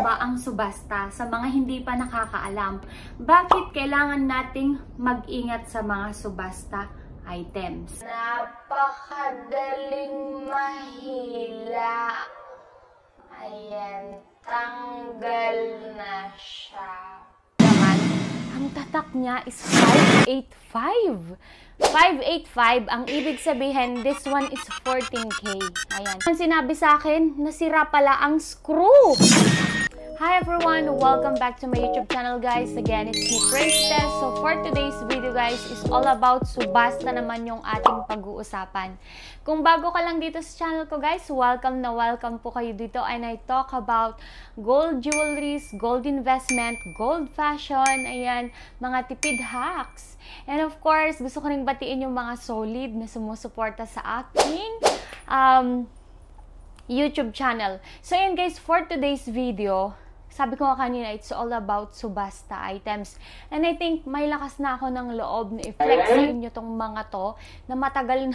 ba ang subasta? Sa mga hindi pa nakakaalam, bakit kailangan nating mag-ingat sa mga subasta items? Napakadaling mahila. Ayan, tanggal na siya. Naman, ang tatak niya is 585. 585, ang ibig sabihin, this one is 14K. Ayan. Ang sinabi sa akin, nasira pala ang screw. Hi everyone! Welcome back to my YouTube channel guys. Again, it's me, Princess. So for today's video guys, is all about subasta naman yung ating pag-uusapan. Kung bago ka lang dito sa channel ko guys, welcome na welcome po kayo dito. And I talk about gold jewelries, gold investment, gold fashion, ayan, mga tipid hacks. And of course, gusto ko ring batiin yung mga solid na sumusuporta sa aking YouTube channel. So ayan guys, for today's video, sabi ko kanina, it's all about subasta items. And I think may lakas na ako ng loob na i-flex sa inyo tong mga to na matagal na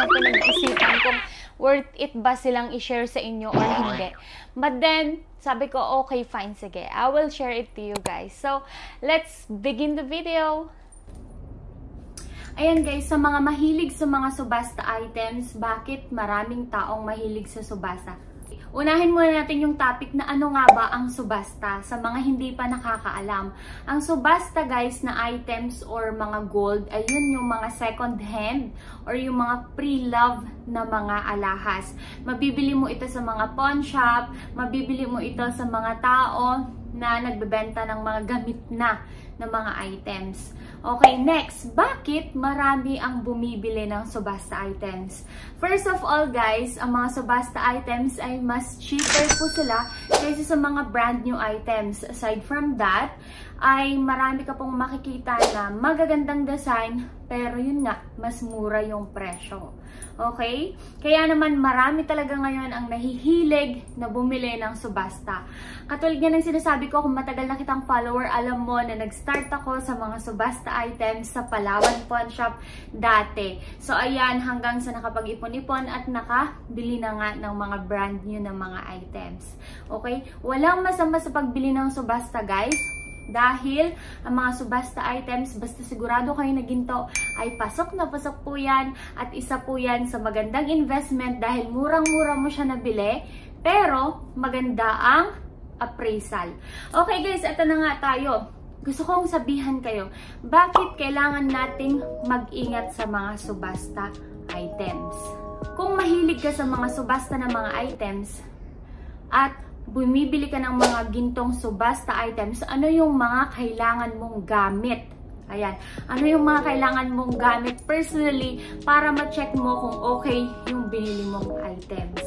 pinag-isipan kung worth it ba silang i-share sa inyo or hindi. But then, sabi ko, okay, fine, sige. I will share it to you guys. So, let's begin the video. Ayan guys, sa mga mahilig sa mga subasta items, bakit maraming taong mahilig sa subasta? Unahin muna natin yung topic na ano nga ba ang subasta sa mga hindi pa nakakaalam. Ang subasta guys na items or mga gold, ayun yung mga second hand or yung mga pre-love na mga alahas. Mabibili mo ito sa mga pawn shop, mabibili mo ito sa mga tao na nagbebenta ng mga gamit na mga items. Okay, next, bakit marami ang bumibili ng subasta items? First of all guys, ang mga subasta items ay mas cheaper po sila kaysa sa mga brand new items. Aside from that, ay marami ka pong makikita na magagandang design, pero yun nga, mas mura yung presyo. Okay? Kaya naman marami talaga ngayon ang nahihilig na bumili ng subasta. Katulad nga ng sinasabi ko, kung matagal na kitang follower, alam mo na nag-start ako sa mga subasta items sa Palawan Pawn Shop dati. So ayan, hanggang sa nakapag-ipon-ipon at nakabili na nga ng mga brand new na mga items. Okay? Walang masama sa pagbili ng subasta guys. Dahil ang mga subasta items, basta sigurado kayo na ginto, ay pasok na pasok po yan. At isa po yan sa magandang investment dahil murang-mura mo siya nabili, pero maganda ang appraisal. Okay guys, ito na nga tayo. Gusto kong sabihan kayo, bakit kailangan nating mag-ingat sa mga subasta items? Kung mahilig ka sa mga subasta na mga items, at bumibili ka ng mga gintong subasta items, ano yung mga kailangan mong gamit? Ayan, ano yung mga kailangan mong gamit personally para ma-check mo kung okay yung binili mong items.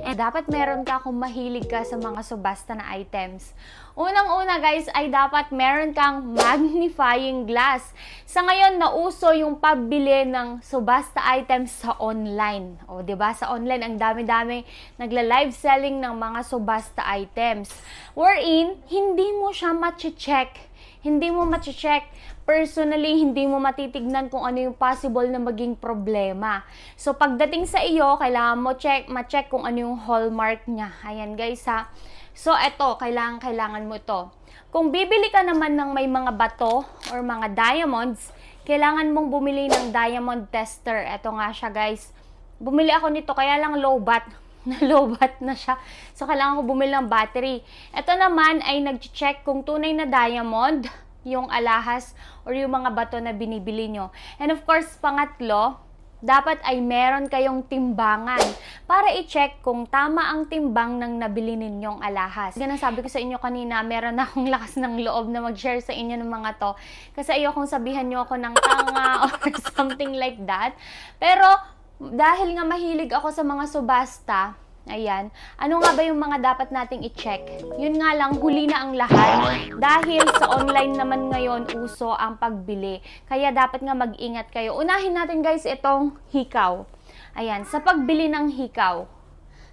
And dapat meron ka kung mahilig ka sa mga subasta na items. Unang-una guys ay dapat meron kang magnifying glass. Sa ngayon nauso yung pagbili ng subasta items sa online. O 'di ba? Sa online ang dami-dami nagla-live selling ng mga subasta items. Wherein hindi mo siya ma-check. Hindi mo ma-check. Personally, hindi mo matitignan kung ano yung possible na maging problema. So, pagdating sa iyo, kailangan mo ma-check kung ano yung hallmark niya. Ayan guys ha. So, eto, kailangan mo ito. Kung bibili ka naman ng may mga bato or mga diamonds, kailangan mong bumili ng diamond tester. Eto nga siya guys. Bumili ako nito, kaya lang low bat. Low-bat na siya. So, kailangan ko bumili ng battery. Ito naman ay nag-check kung tunay na diamond yung alahas or yung mga bato na binibili nyo. And of course, pangatlo, dapat ay meron kayong timbangan para i-check kung tama ang timbang ng nabili ninyong alahas. Ganun sabi ko sa inyo kanina, meron na akong lakas ng loob na mag-share sa inyo ng mga to. Kasi ayokong sabihan nyo ako ng tanga or something like that. Pero, dahil nga mahilig ako sa mga subasta, ayan, ano nga ba yung mga dapat nating i-check? Yun nga lang, huli na ang lahat. Dahil sa online naman ngayon, uso ang pagbili. Kaya dapat nga mag-ingat kayo. Unahin natin guys itong hikaw. Ayan, sa pagbili ng hikaw.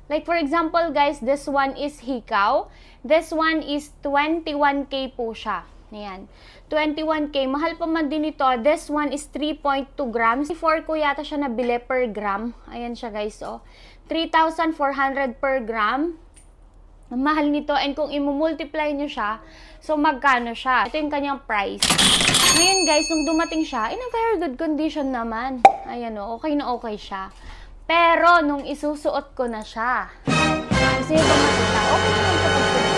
Like for example guys, this one is hikaw. This one is 21K po siya. Ayan, 21K. Mahal pa man din ito. This one is 3.2 grams. 4 ko yata siya nabili per gram. Ayan siya guys, oh. 3,400 per gram. Ang mahal nito, and kung i-multiply nyo siya, so magkano siya? Ito yung kanyang price. Ngayon guys, nung dumating siya, in a very good condition naman. Ayan o, okay na okay siya. Pero, nung isusuot ko na siya, kasi ito makita, okay na ito pagsuot.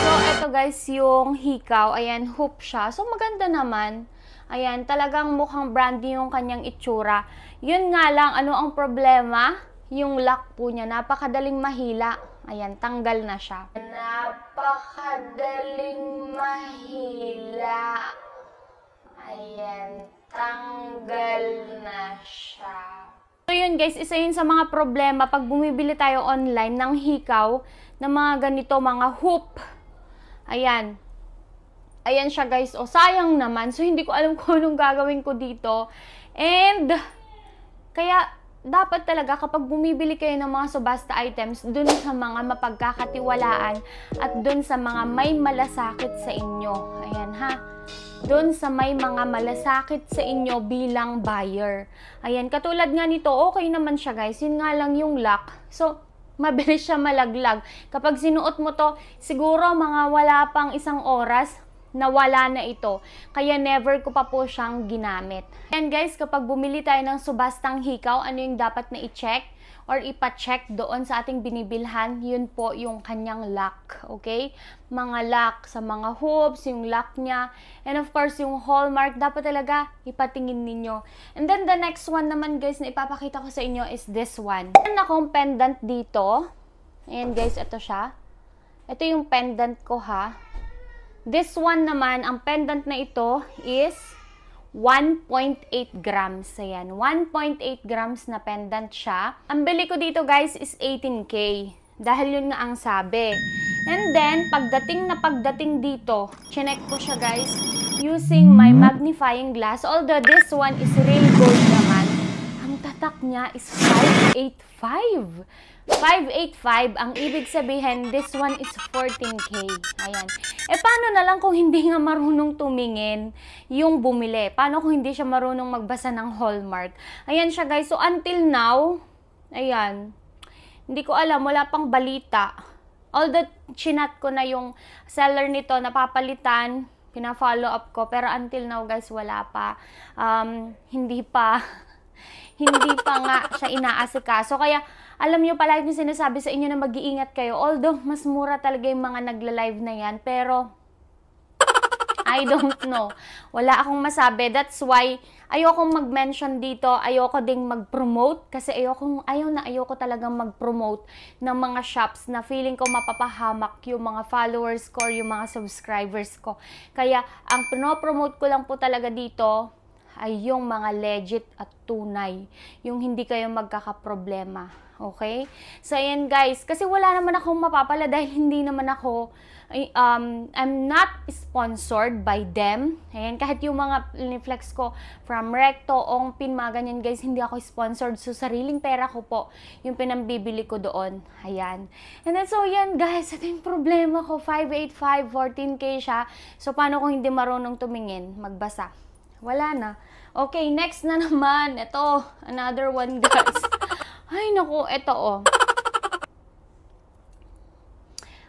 So, ito guys, yung hikaw, ayan, hoop siya. So, maganda naman. Ayan, talagang mukhang brandy yung kanyang itsura. Yun nga lang, ano ang problema? Yung lock po niya, napakadaling mahila. Ayan, tanggal na siya. Napakadaling mahila. Ayan, tanggal na siya. So yun guys, isa yun sa mga problema pag bumibili tayo online ng hikaw, ng mga ganito, mga hoop. Ayan. Ayan siya guys. O, sayang naman. So, hindi ko alam kung anong gagawin ko dito. And, kaya, dapat talaga kapag bumibili kayo ng mga subasta items, dun sa mga mapagkakatiwalaan at dun sa mga may malasakit sa inyo. Ayan ha. Dun sa may mga malasakit sa inyo bilang buyer. Ayan, katulad nga nito, okay naman siya guys. Yun nga lang yung lock. So, mabilis siya malaglag. Kapag sinuot mo to, siguro mga wala pang isang oras, nawala na ito. Kaya never ko pa po siyang ginamit. And guys, kapag bumili tayo ng subastang hikaw, ano yung dapat na i-check or ipa-check doon sa ating binibilhan? Yun po yung kanyang lock. Okay? Mga lock sa mga hoops, yung lock niya. And of course, yung hallmark, dapat talaga ipatingin ninyo. And then the next one naman guys na ipapakita ko sa inyo is this one. Meron akong pendant dito. Ayan guys, ito siya. Ito yung pendant ko ha. This one naman, ang pendant na ito is 1.8 grams. Ayan, 1.8 grams na pendant siya. Ang bili ko dito guys is 18K. Dahil yun nga ang sabi. And then, pagdating dito, chinek ko siya guys using my magnifying glass. Although this one is real gold naman. Ang tatak niya is 585. 585, ang ibig sabihin, this one is 14K. Ayan. Eh, paano na lang kung hindi nga marunong tumingin yung bumili? Paano kung hindi siya marunong magbasa ng hallmark? Ayan siya, guys. So, until now, ayan, hindi ko alam, wala pang balita. Although, chinat ko na yung seller nito, napapalitan, pina-follow up ko, pero until now, guys, wala pa. Hindi pa nga siya inaasikaso. Kaya, alam nyo, palagi yung sinasabi sa inyo na mag-iingat kayo. Although, mas mura talaga yung mga nagla-live na yan. Pero, I don't know. Wala akong masabi. That's why, ayokong mag-mention dito. Ayoko ding mag-promote. Kasi ayoko talagang mag-promote ng mga shops na feeling ko mapapahamak yung mga followers ko or yung mga subscribers ko. Kaya, ang pinopromote ko lang po talaga dito ay yung mga legit at tunay. Yung hindi kayo magkakaproblema. Okay? So, ayan guys. Kasi wala naman akong mapapala dahil hindi naman ako, I'm not sponsored by them. Ayan, kahit yung mga flex ko from Recto, Ongpin, mga ganyan guys, hindi ako sponsored. So, sariling pera ko po yung pinambibili ko doon. Ayan. And then, so, ayan guys, ito yung problema ko. 585, 14K siya. So, paano kung hindi marunong tumingin, magbasa? Wala na. Okay, next na naman. Ito, another one guys. Ay, naku, ito oh.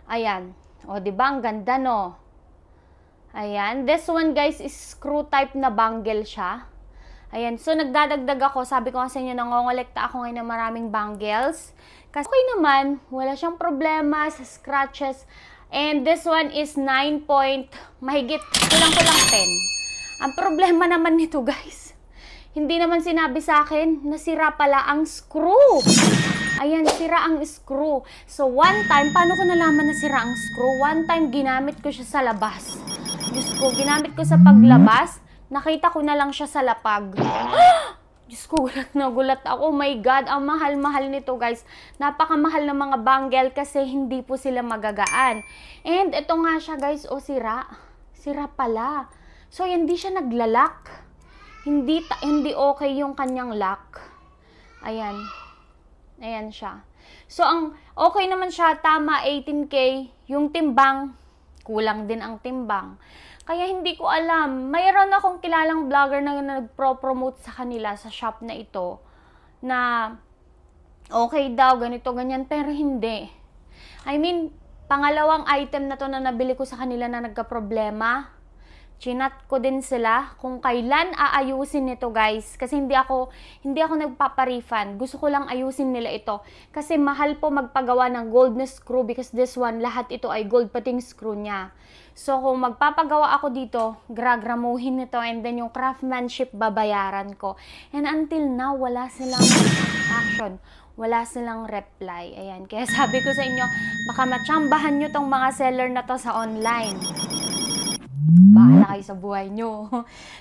Ayan. O, diba? Ang ganda, no? Ayan. This one, guys, is screw type na bangle siya. Ayan. So, nagdadagdag ako. Sabi ko sa inyo, nangongolekta ako ngayon ng maraming bangles. Kasi okay naman. Wala siyang problema sa scratches. And this one is 9 point, mahigit, kulang-kulang 10. Ang problema naman nito, guys, hindi naman sinabi sa akin na sira pala ang screw. Ayan, sira ang screw. So, one time, paano ko nalaman na sira ang screw? One time, ginamit ko siya sa labas. Diyos ko, ginamit ko sa paglabas, nakita ko na lang siya sa lapag. Diyos ko, gulat na gulat ako. Oh my God, ang mahal-mahal nito, guys. Napakamahal ng mga bangle kasi hindi po sila magagaan. And ito nga siya, guys, o sira. Sira pala. So, hindi siya naglalak. Hindi okay yung kanyang lock. Ayan. Ayan siya. So, ang okay naman siya, tama, 18K. Yung timbang, kulang din ang timbang. Kaya hindi ko alam. Mayroon akong kilalang vlogger na nagpro-promote sa kanila sa shop na ito. Na okay daw, ganito, ganyan. Pero hindi. I mean, Pangalawang item na to na nabili ko sa kanila na nagka-problema. Chinat ko din sila kung kailan aayusin nito, guys. Kasi hindi ako nagpapa-refund. Gusto ko lang ayusin nila ito. Kasi mahal po magpagawa ng gold na screw because this one, lahat ito ay gold, pating screw niya. So, kung magpapagawa ako dito, gragramuhin nito and then yung craftsmanship babayaran ko. And until now, wala silang action. Wala silang reply. Ayan. Kaya sabi ko sa inyo, baka matsambahan nyo tong mga seller na to sa online. Bahala kayo sa buhay nyo.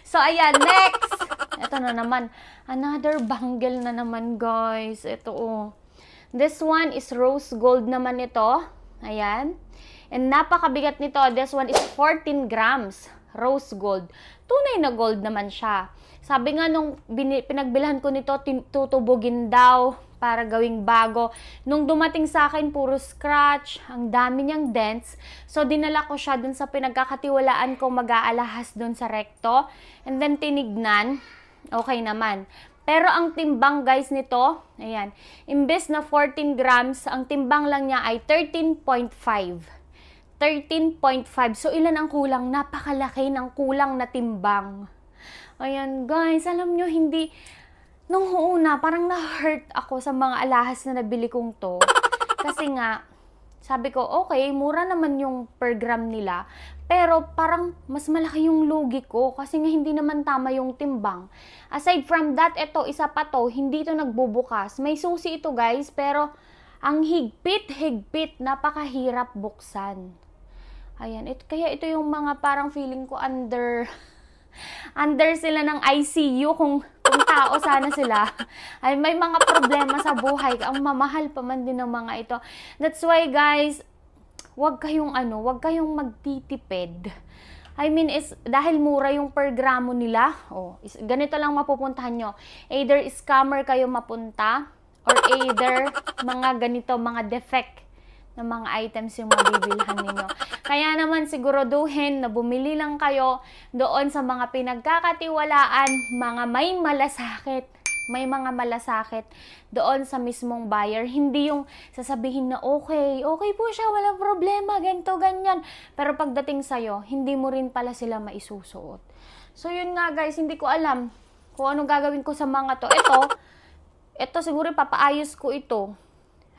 So, ayan. Next! Ito na naman. Another bangle na naman, guys. Ito, oh. This one is rose gold naman ito. Ayan. And napakabigat nito. This one is 14 grams. Rose gold. Tunay na gold naman siya. Sabi nga nung pinagbilhan ko nito, tutubugin daw para gawing bago. Nung dumating sa akin, puro scratch, ang dami niyang dents. So, dinala ko siya dun sa pinagkakatiwalaan ko mag-aalahas dun sa recto. And then, tinignan. Okay naman. Pero ang timbang, guys, nito, ayan, imbes na 14 grams, ang timbang lang niya ay 13.5. 13.5. So, ilan ang kulang? Napakalaki ng kulang na timbang. Ayan, guys, alam nyo, hindi... Nung una, parang na-hurt ako sa mga alahas na nabili kong to. Kasi nga, sabi ko, okay, mura naman yung per gram nila. Pero parang mas malaki yung lugi ko kasi nga hindi naman tama yung timbang. Aside from that, ito, isa pa to, hindi to nagbubukas. May susi ito, guys, pero ang higpit, napakahirap buksan. Ayan, kaya ito yung mga parang feeling ko under sila ng ICU kung tao sana sila. Ay, may mga problema sa buhay. Ang mamahal pa man din ng mga ito. That's why, guys, wag kayong magtitipid. I mean, dahil mura yung per gramo nila, ganito lang mapupuntahan nyo. Either scammer kayo mapunta, or either mga ganito, mga defect na mga items yung mabibilhan ninyo. Kaya naman siguraduhin na bumili lang kayo doon sa mga pinagkakatiwalaan, mga may mga malasakit doon sa mismong buyer. Hindi yung sasabihin na okay po siya, walang problema, ganito, ganyan. Pero pagdating sa'yo, hindi mo rin pala sila maisusuot. So yun nga, guys, hindi ko alam kung ano gagawin ko sa mga to. Ito siguro papaayos ko ito.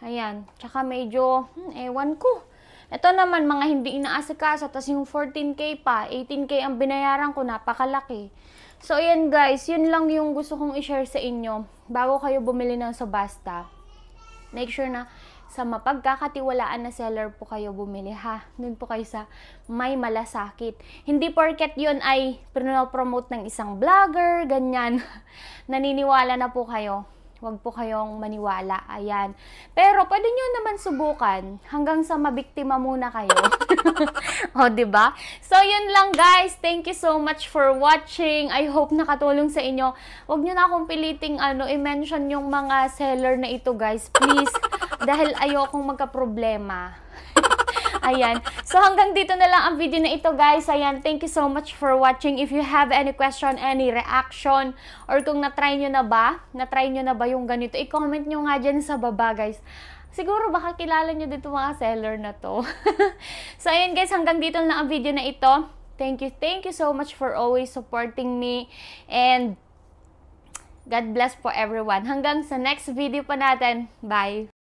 Ayan, tsaka medyo, ewan ko. Ito naman, mga hindi inaasikaso, tapos yung 14K pa, 18K ang binayaran ko, napakalaki. So, ayan guys, yun lang yung gusto kong i-share sa inyo. Bago kayo bumili ng subasta, make sure na sa mapagkakatiwalaan na seller po kayo bumili, ha? Doon po kayo sa may malasakit. Hindi porket yun ay promote ng isang vlogger, ganyan. Naniniwala na po kayo. Huwag po kayong maniwala. Ayan. Pero pwede nyo naman subukan hanggang sa mabiktima muna kayo. O, diba? So, yun lang, guys. Thank you so much for watching. I hope nakatulong sa inyo. Huwag nyo na akong piliting i-mention yung mga seller na ito, guys. Please. Dahil ayokong magka-problema. Ayan. So, hanggang dito na lang ang video na ito, guys. Ayan. Thank you so much for watching. If you have any question, any reaction, or kung na-try nyo na ba yung ganito, i-comment nyo nga dyan sa baba, guys. Siguro baka kilala nyo dito mga seller na to. So, ayan, guys. Hanggang dito na lang ang video na ito. Thank you so much for always supporting me. And God bless po everyone. Hanggang sa next video pa natin. Bye!